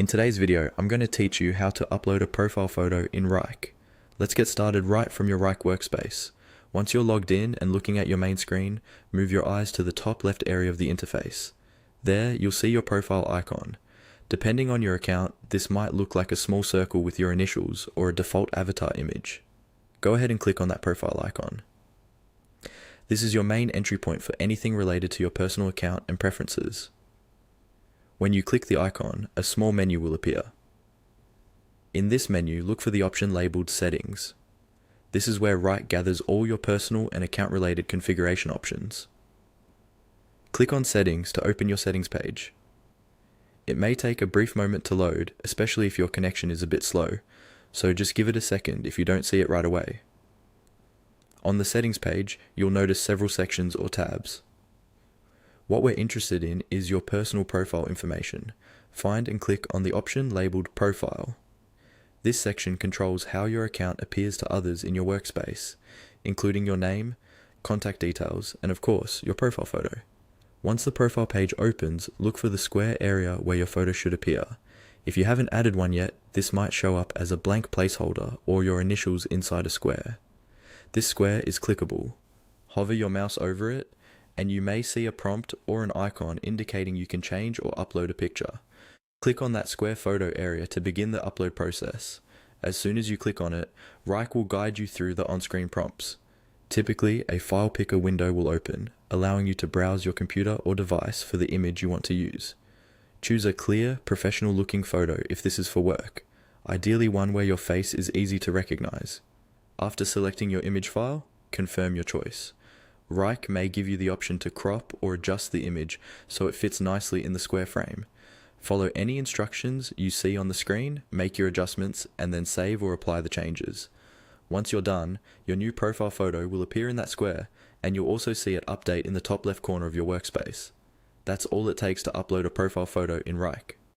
In today's video, I'm going to teach you how to upload a profile photo in Wrike. Let's get started right from your Wrike workspace. Once you're logged in and looking at your main screen, move your eyes to the top left area of the interface. There, you'll see your profile icon. Depending on your account, this might look like a small circle with your initials or a default avatar image. Go ahead and click on that profile icon. This is your main entry point for anything related to your personal account and preferences. When you click the icon, a small menu will appear. In this menu, look for the option labeled Settings. This is where Wrike gathers all your personal and account-related configuration options. Click on Settings to open your settings page. It may take a brief moment to load, especially if your connection is a bit slow, so just give it a second if you don't see it right away. On the settings page, you'll notice several sections or tabs. What we're interested in is your personal profile information. Find and click on the option labeled Profile. This section controls how your account appears to others in your workspace, including your name, contact details, and of course, your profile photo. Once the profile page opens, look for the square area where your photo should appear. If you haven't added one yet, this might show up as a blank placeholder or your initials inside a square. This square is clickable. Hover your mouse over it, and you may see a prompt or an icon indicating you can change or upload a picture. Click on that square photo area to begin the upload process. As soon as you click on it, Wrike will guide you through the on-screen prompts. Typically, a file picker window will open, allowing you to browse your computer or device for the image you want to use. Choose a clear, professional-looking photo if this is for work, ideally one where your face is easy to recognize. After selecting your image file, confirm your choice. Wrike may give you the option to crop or adjust the image so it fits nicely in the square frame. Follow any instructions you see on the screen, make your adjustments, and then save or apply the changes. Once you're done, your new profile photo will appear in that square, and you'll also see it update in the top left corner of your workspace. That's all it takes to upload a profile photo in Wrike.